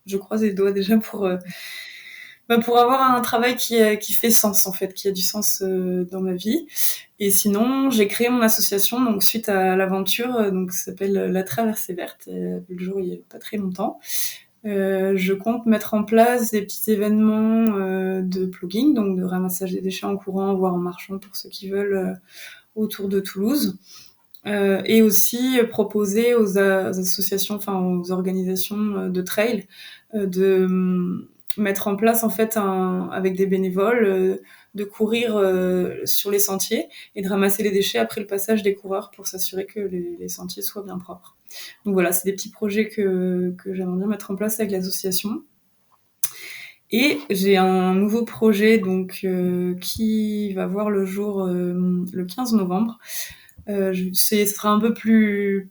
je croise les doigts déjà pour avoir un travail qui fait sens, en fait, qui a du sens dans ma vie. Et sinon, j'ai créé mon association donc suite à l'aventure, donc ça s'appelle La Traversée Verte, le jour il y a pas très longtemps. Je compte mettre en place des petits événements de plugging, donc de ramassage des déchets en courant, voire en marchant pour ceux qui veulent, autour de Toulouse. Et aussi proposer aux associations, enfin aux organisations de trail, de mettre en place en fait avec des bénévoles, de courir sur les sentiers et de ramasser les déchets après le passage des coureurs pour s'assurer que les sentiers soient bien propres. Donc voilà, c'est des petits projets que j'aimerais bien mettre en place avec l'association. Et j'ai un nouveau projet donc qui va voir le jour le 15 novembre. Ce sera un peu plus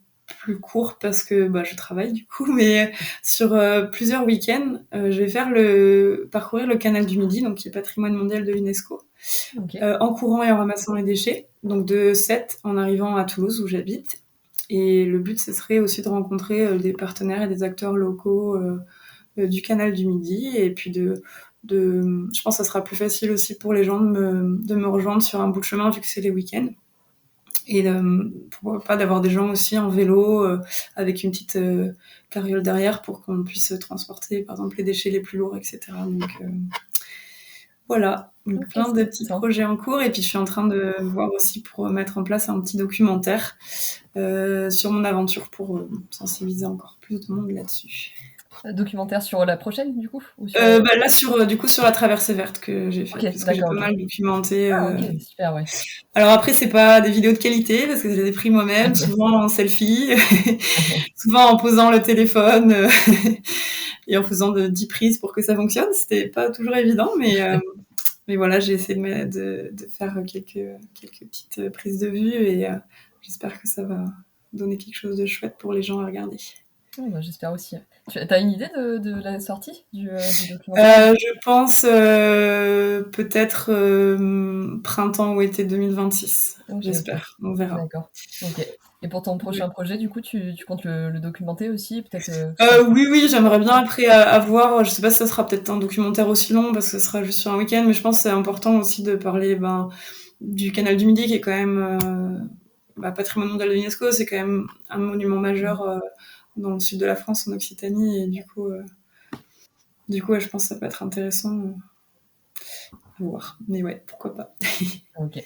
court parce que je travaille du coup, mais sur plusieurs week-ends, je vais parcourir le canal du Midi, donc qui est patrimoine mondial de l'UNESCO, en courant et en ramassant les déchets, donc de Sète en arrivant à Toulouse où j'habite. Et le but, ce serait aussi de rencontrer des partenaires et des acteurs locaux du canal du Midi, et puis je pense que ça sera plus facile aussi pour les gens de me rejoindre sur un bout de chemin vu que c'est les week-ends. Et pourquoi pas d'avoir des gens aussi en vélo avec une petite carriole derrière pour qu'on puisse transporter par exemple les déchets les plus lourds, etc. Donc voilà, donc plein de petits projets en cours. Et puis je suis en train de voir aussi pour mettre en place un petit documentaire sur mon aventure pour sensibiliser encore plus de monde là-dessus. Documentaire sur la prochaine, du coup ou sur... Là, sur la traversée verte que j'ai fait, parce que j'ai pas mal documenté. Ok, super, ouais. Alors après, c'est pas des vidéos de qualité, parce que je les ai pris moi-même, souvent en selfie, souvent en posant le téléphone et en faisant 10 prises pour que ça fonctionne. C'était pas toujours évident, mais voilà, j'ai essayé de faire quelques petites prises de vue, et j'espère que ça va donner quelque chose de chouette pour les gens à regarder. J'espère aussi. Tu as une idée de la sortie du documentaire? Je pense peut-être printemps ou été 2026. J'espère. Okay. On verra. D'accord. Ok. Et pour ton prochain projet, du coup, tu comptes le documenter aussi, peut-être Oui, j'aimerais bien après avoir. Je sais pas si ça sera peut-être un documentaire aussi long parce que ce sera juste sur un week-end, mais je pense que c'est important aussi de parler du canal du Midi qui est quand même patrimoine mondial de l'UNESCO. C'est quand même un monument majeur dans le sud de la France, en Occitanie, et du coup, je pense que ça peut être intéressant à voir. Mais ouais, pourquoi pas. Ok.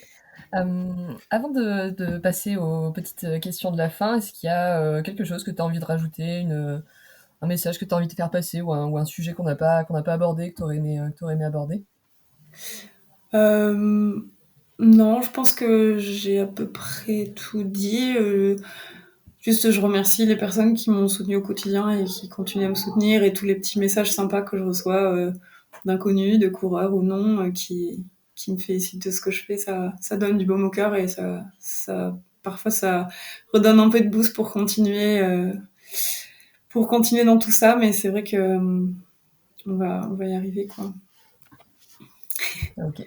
Avant de passer aux petites questions de la fin, est-ce qu'il y a quelque chose que tu as envie de rajouter, un message que tu as envie de faire passer, ou un sujet qu'on n'a pas abordé, que tu aurais aimé aborder? Non, je pense que j'ai à peu près tout dit. Juste, je remercie les personnes qui m'ont soutenue au quotidien et qui continuent à me soutenir, et tous les petits messages sympas que je reçois d'inconnus, de coureurs ou non, qui me félicitent de ce que je fais. Ça donne du baume au cœur, et parfois ça redonne un peu de boost pour continuer dans tout ça. Mais c'est vrai que on va y arriver, quoi. Ok.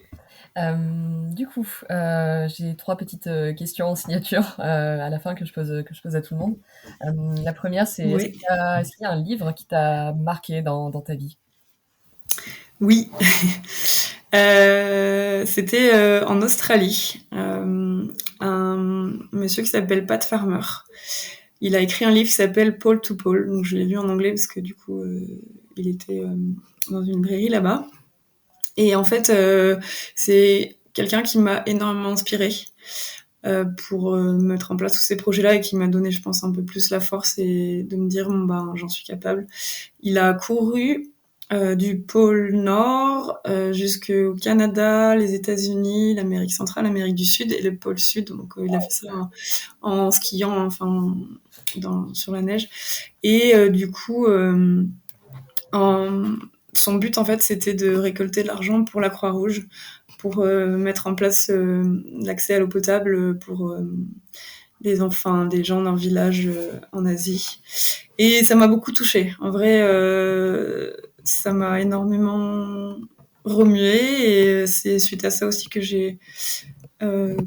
Du coup, j'ai 3 petites questions en signature à la fin que je pose à tout le monde. La première, c'est Oui. est-ce qu'il y a un livre qui t'a marqué dans ta vie? Oui. C'était en Australie. Un monsieur qui s'appelle Pat Farmer. Il a écrit un livre qui s'appelle Paul to Paul. Donc je l'ai lu en anglais parce que du coup, il était dans une librairie là-bas. Et en fait, c'est quelqu'un qui m'a énormément inspirée pour mettre en place tous ces projets-là, et qui m'a donné, je pense, un peu plus la force et de me dire j'en suis capable. Il a couru du pôle Nord jusqu'au Canada, les États-Unis, l'Amérique centrale, l'Amérique du Sud et le pôle Sud. Donc il a fait ça en skiant, enfin sur la neige. Et du coup, son but en fait, c'était de récolter de l'argent pour la Croix-Rouge, pour mettre en place l'accès à l'eau potable pour des gens d'un village en Asie. Et ça m'a beaucoup touchée. En vrai, ça m'a énormément remué et c'est suite à ça aussi que j'ai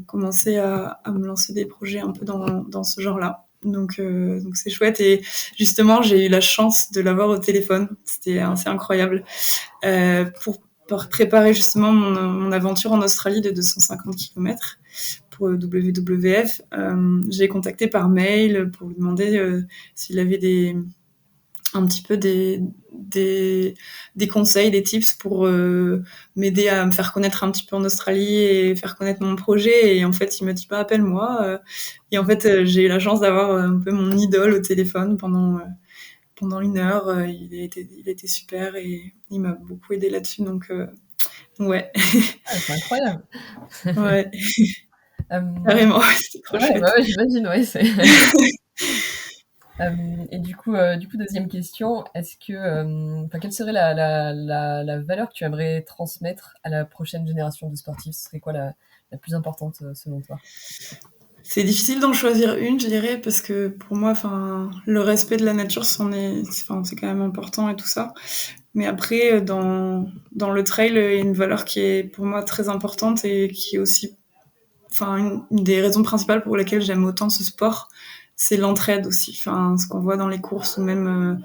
commencé à me lancer des projets un peu dans ce genre-là. Donc c'est chouette et justement j'ai eu la chance de l'avoir au téléphone. C'était assez incroyable pour préparer justement mon aventure en Australie de 250 km pour WWF. J'ai contacté par mail pour lui demander s'il avait un petit peu des conseils, des tips pour m'aider à me faire connaître un petit peu en Australie et faire connaître mon projet. Et en fait, il m'a dit, appelle-moi. Et en fait, j'ai eu la chance d'avoir un peu mon idole au téléphone pendant 1 heure. Il a été super et il m'a beaucoup aidé là-dessus. Donc, ouais. Ah, c'est incroyable. Ouais. Carrément, c'était trop chouette. Ouais, j'imagine, ouais. Et du coup, deuxième question, est-ce que, quelle serait la valeur que tu aimerais transmettre à la prochaine génération de sportifs? Ce serait quoi la plus importante selon toi? C'est difficile d'en choisir une, je dirais, parce que pour moi, le respect de la nature, c'est quand même important et tout ça. Mais après, dans le trail, il y a une valeur qui est pour moi très importante et qui est aussi, une des raisons principales pour lesquelles j'aime autant ce sport, c'est l'entraide aussi. Enfin, ce qu'on voit dans les courses ou même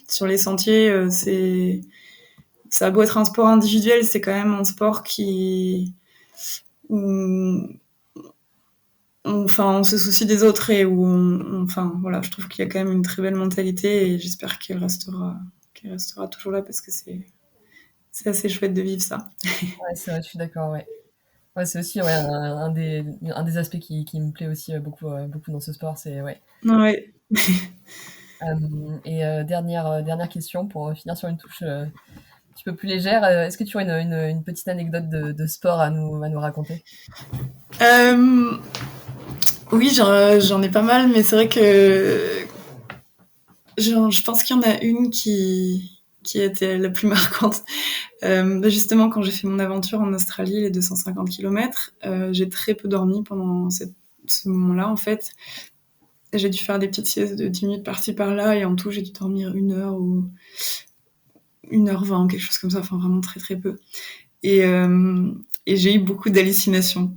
sur les sentiers, ça a beau être un sport individuel, c'est quand même un sport où on se soucie des autres et voilà, je trouve qu'il y a quand même une très belle mentalité et j'espère qu'elle restera toujours là parce que c'est assez chouette de vivre ça. Ouais, c'est vrai, je suis d'accord, ouais. Ouais, c'est aussi un des aspects qui me plaît aussi beaucoup dans ce sport, c'est ouais. Ouais. Et dernière question pour finir sur une touche un petit peu plus légère. Est-ce que tu aurais une petite anecdote de sport à nous raconter? Oui, j'en ai pas mal, mais c'est vrai que je pense qu'il y en a une qui a été la plus marquante. Justement, quand j'ai fait mon aventure en Australie, les 250 km, j'ai très peu dormi pendant ce moment-là, en fait. J'ai dû faire des petites siestes de 10 minutes par-ci par-là, et en tout, j'ai dû dormir 1 heure ou 1h20, quelque chose comme ça, enfin vraiment très très peu. Et j'ai eu beaucoup d'hallucinations.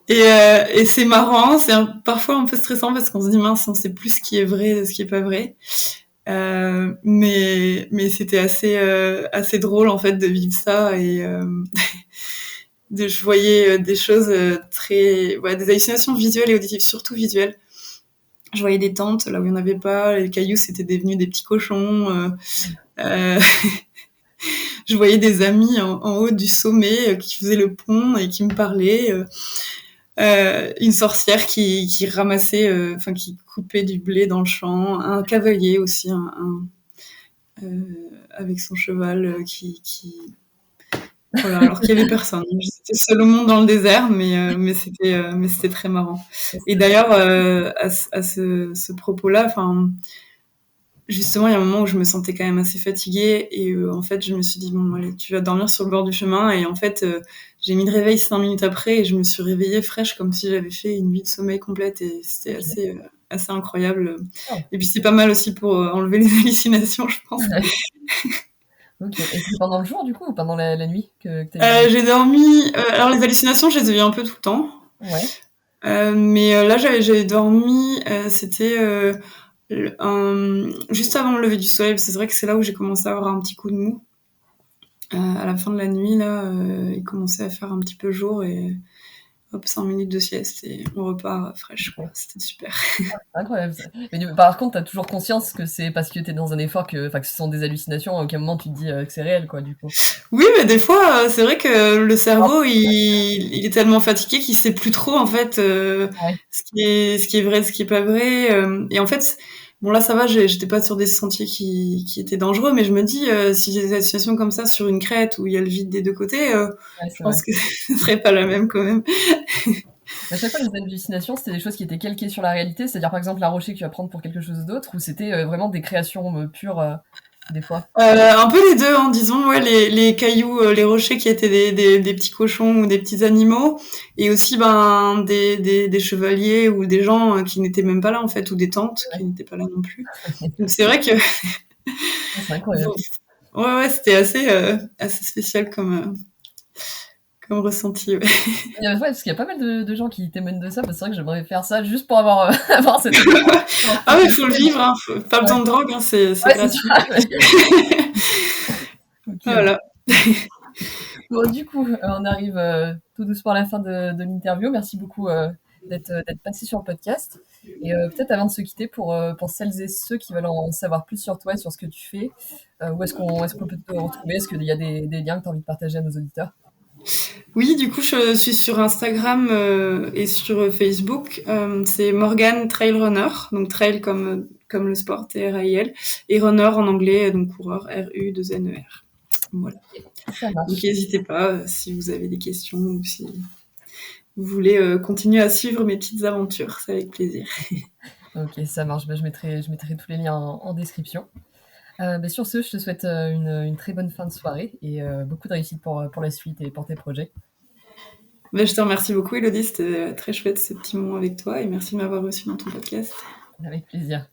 Et c'est marrant, parfois un peu stressant parce qu'on se dit mince, on sait plus ce qui est vrai et ce qui est pas vrai. Mais c'était assez drôle en fait de vivre ça et je voyais des choses des hallucinations visuelles et auditives, surtout visuelles. Je voyais des tentes là où il n'y en avait pas, les cailloux c'était devenus des petits cochons. Je voyais des amis en haut du sommet qui faisaient le pont et qui me parlaient. Une sorcière qui ramassait, qui coupait du blé dans le champ, un cavalier aussi, avec son cheval voilà, alors qu'il y avait personne. J'étais seule au monde dans le désert, mais c'était très marrant. Et d'ailleurs, à ce propos-là, justement, il y a un moment où je me sentais quand même assez fatiguée et en fait, je me suis dit bon, allez, tu vas dormir sur le bord du chemin et en fait, j'ai mis le réveil 5 minutes après et je me suis réveillée fraîche comme si j'avais fait une nuit de sommeil complète et c'était assez incroyable. Oh. Et puis c'est pas mal aussi pour enlever les hallucinations, je pense. Ok. Et c'était pendant le jour du coup ou pendant la nuit que t'as eu? J'ai dormi. Alors les hallucinations, je les ai eues un peu tout le temps. Ouais. Mais là, j'avais dormi. C'était juste avant le lever du soleil. C'est vrai que c'est là où j'ai commencé à avoir un petit coup de mou. À la fin de la nuit, là, il commençait à faire un petit peu jour et hop, 5 minutes de sieste et on repart fraîche, quoi. C'était super. Incroyable ça. Mais par contre, t'as toujours conscience que c'est parce que t'es dans un effort que ce sont des hallucinations, à aucun moment tu te dis que c'est réel, quoi, du coup. Oui, mais des fois, c'est vrai que le cerveau, il est tellement fatigué qu'il sait plus trop, en fait, Ouais. ce qui est vrai, ce qui est pas vrai. Et en fait, bon, là, ça va, j'étais pas sur des sentiers qui étaient dangereux, mais je me dis, si j'ai des hallucinations comme ça sur une crête où il y a le vide des deux côtés, Ouais, je c'est pense vrai. que ce serait pas la même quand même. À chaque fois, les hallucinations, c'était des choses qui étaient calquées sur la réalité, c'est-à-dire par exemple un rocher que tu vas prendre pour quelque chose d'autre, ou c'était vraiment des créations pures. des fois? Un peu les deux, hein, disons, ouais, les cailloux, les rochers qui étaient des petits cochons ou des petits animaux, et aussi des chevaliers ou des gens qui n'étaient même pas là en fait, ou des tantes qui n'étaient pas là non plus. Donc c'est vrai que C'est incroyable. ouais, c'était assez spécial comme ressenti. Ouais. Ouais, parce qu'il y a pas mal de gens qui témoignent de ça. C'est vrai que j'aimerais faire ça juste pour avoir, avoir cette. Ah ouais, faut le vivre, hein, pas besoin de drogue, hein, c'est Ouais, c'est gratuit. ça. Ok, Voilà. bon, du coup, on arrive tout doucement à la fin de l'interview. Merci beaucoup d'être passé sur le podcast. Et peut-être avant de se quitter, pour celles et ceux qui veulent en savoir plus sur toi et sur ce que tu fais, où est-ce qu'on peut te retrouver? Est-ce qu'il y a des liens que tu as envie de partager à nos auditeurs? Oui, du coup, je suis sur Instagram et sur Facebook. C'est Morgan Trail Runner, donc trail comme le sport, Trail, et runner en anglais, donc coureur, RU2NER. Voilà. Ça Donc marche. n'hésitez pas si vous avez des questions ou si vous voulez continuer à suivre mes petites aventures, c'est avec plaisir. Ok, ça marche. Bah, je mettrai tous les liens en description. Bah, sur ce, je te souhaite une très bonne fin de soirée et beaucoup de réussite pour la suite et pour tes projets. Ben, je te remercie beaucoup, Elodie, c'était très chouette ce petit moment avec toi et merci de m'avoir reçu dans ton podcast. Avec plaisir.